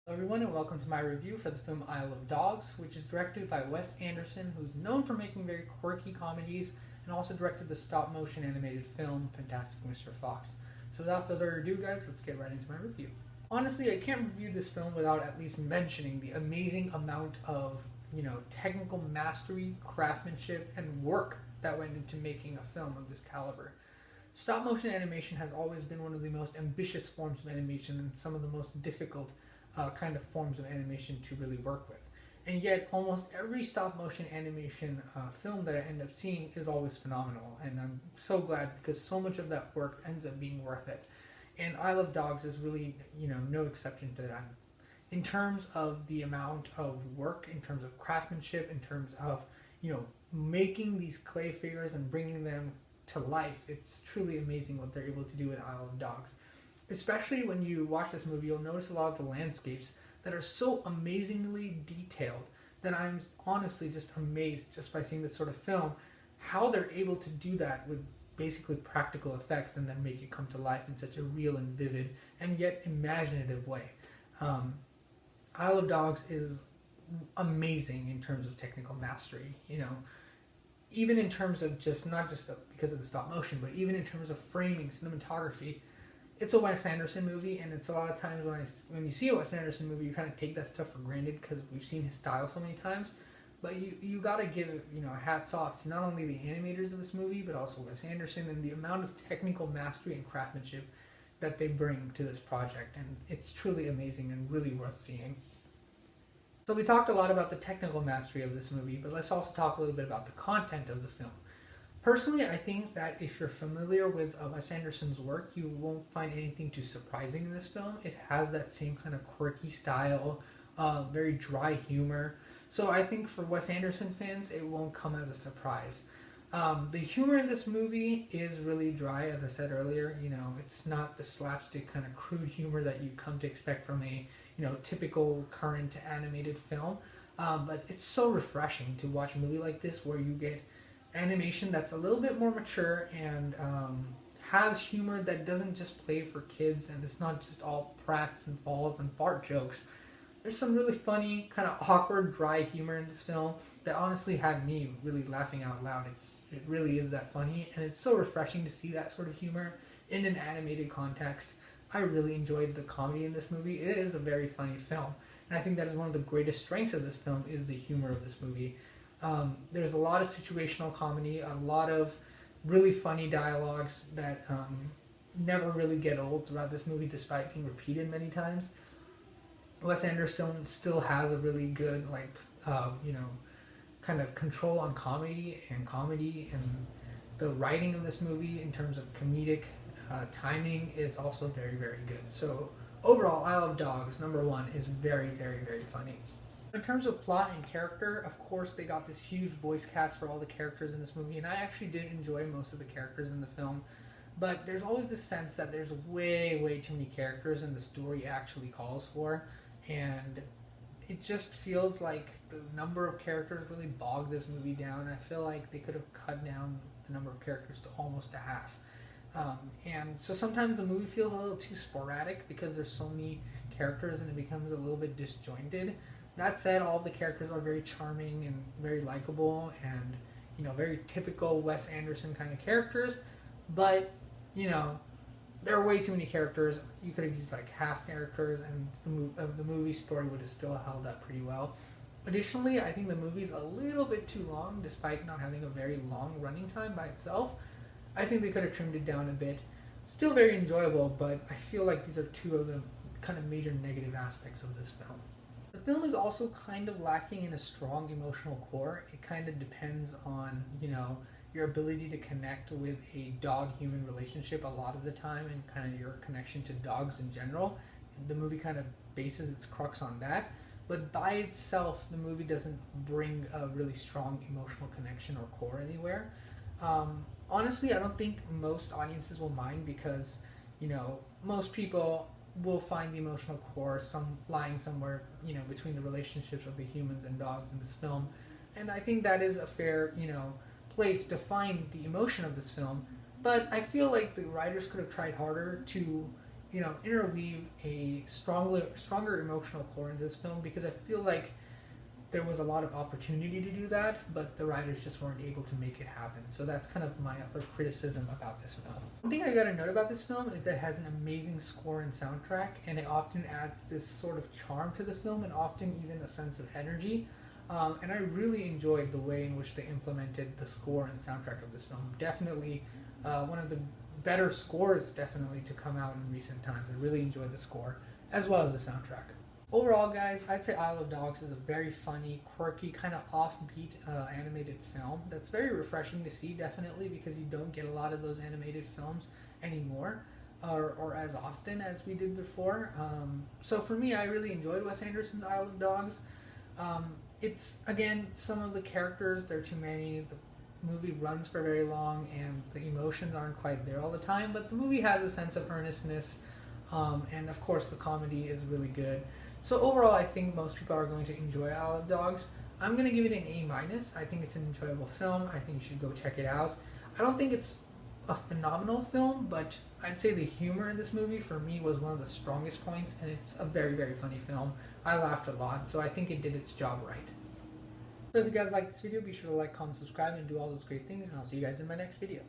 Hello everyone, and welcome to my review for the film Isle of Dogs, which is directed by Wes Anderson, who's known for making very quirky comedies and also directed the stop motion animated film Fantastic Mr. Fox. So without further ado guys, let's get right into my review. Honestly, I can't review this film without at least mentioning the amazing amount of, technical mastery, craftsmanship, and work that went into making a film of this caliber. Stop motion animation has always been one of the most ambitious forms of animation and some of the most difficult kind of forms of animation to really work with. And yet, almost every stop motion animation film that I end up seeing is always phenomenal. And I'm so glad because so much of that work ends up being worth it. And Isle of Dogs is really, no exception to that. In terms of the amount of work, in terms of craftsmanship, in terms of, making these clay figures and bringing them to life, it's truly amazing what they're able to do with Isle of Dogs. Especially when you watch this movie, you'll notice a lot of the landscapes that are so amazingly detailed that I'm honestly just amazed just by seeing this sort of film, how they're able to do that with basically practical effects and then make it come to life in such a real and vivid and yet imaginative way. Isle of Dogs is amazing in terms of technical mastery, even in terms of not just because of the stop motion, but even in terms of framing, cinematography. It's a Wes Anderson movie, and it's a lot of times when you see a Wes Anderson movie, you kind of take that stuff for granted because we've seen his style so many times. But you gotta give hats off to not only the animators of this movie, but also Wes Anderson and the amount of technical mastery and craftsmanship that they bring to this project, and it's truly amazing and really worth seeing. So we talked a lot about the technical mastery of this movie, but let's also talk a little bit about the content of the film. Personally, I think that if you're familiar with Wes Anderson's work, you won't find anything too surprising in this film. It has that same kind of quirky style, very dry humor. So I think for Wes Anderson fans, it won't come as a surprise. The humor in this movie is really dry, as I said earlier. It's not the slapstick kind of crude humor that you come to expect from a typical current animated film. But it's so refreshing to watch a movie like this where you get animation that's a little bit more mature and has humor that doesn't just play for kids, and it's not just all prats and falls and fart jokes. There's some really funny, kind of awkward, dry humor in this film that honestly had me really laughing out loud. It really is that funny, and it's so refreshing to see that sort of humor in an animated context. I really enjoyed the comedy in this movie. It is a very funny film, and I think that is one of the greatest strengths of this film is the humor of this movie. There's a lot of situational comedy, a lot of really funny dialogues that never really get old throughout this movie despite being repeated many times. Wes Anderson still has a really good, kind of control on comedy and the writing of this movie in terms of comedic timing is also very, very good. So overall, Isle of Dogs, number one, is very, very, very funny. In terms of plot and character, of course, they got this huge voice cast for all the characters in this movie, and I actually did enjoy most of the characters in the film, but there's always this sense that there's way, way too many characters than the story actually calls for, and it just feels like the number of characters really bogged this movie down. I feel like they could have cut down the number of characters to almost a half. And so sometimes the movie feels a little too sporadic because there's so many characters and it becomes a little bit disjointed. That said, all of the characters are very charming and very likable and, very typical Wes Anderson kind of characters. But, there are way too many characters. You could have used like half characters and the movie story would have still held up pretty well. Additionally, I think the movie's a little bit too long despite not having a very long running time by itself. I think they could have trimmed it down a bit. Still very enjoyable, but I feel like these are two of the kind of major negative aspects of this film. The film is also kind of lacking in a strong emotional core. It kind of depends on, your ability to connect with a dog-human relationship a lot of the time and kind of your connection to dogs in general. The movie kind of bases its crux on that. But by itself, the movie doesn't bring a really strong emotional connection or core anywhere. Honestly, I don't think most audiences will mind because, most people will find the emotional core lying somewhere, between the relationships of the humans and dogs in this film. And I think that is a fair, place to find the emotion of this film. But I feel like the writers could have tried harder to, interweave a stronger emotional core into this film, because I feel like there was a lot of opportunity to do that, but the writers just weren't able to make it happen. So that's kind of my other criticism about this film. One thing I gotta note about this film is that it has an amazing score and soundtrack, and it often adds this sort of charm to the film, and often even a sense of energy. And I really enjoyed the way in which they implemented the score and soundtrack of this film. Definitely one of the better scores, definitely, to come out in recent times. I really enjoyed the score, as well as the soundtrack. Overall, guys, I'd say Isle of Dogs is a very funny, quirky, kind of offbeat animated film that's very refreshing to see, definitely, because you don't get a lot of those animated films anymore, or as often as we did before. So for me, I really enjoyed Wes Anderson's Isle of Dogs. It's, again, some of the characters, there are too many. The movie runs for very long, and the emotions aren't quite there all the time, but the movie has a sense of earnestness, and of course the comedy is really good. So overall, I think most people are going to enjoy Isle of Dogs. I'm going to give it an A-. I think it's an enjoyable film. I think you should go check it out. I don't think it's a phenomenal film, but I'd say the humor in this movie for me was one of the strongest points, and it's a very, very funny film. I laughed a lot, so I think it did its job right. So if you guys like this video, be sure to like, comment, subscribe, and do all those great things, and I'll see you guys in my next video.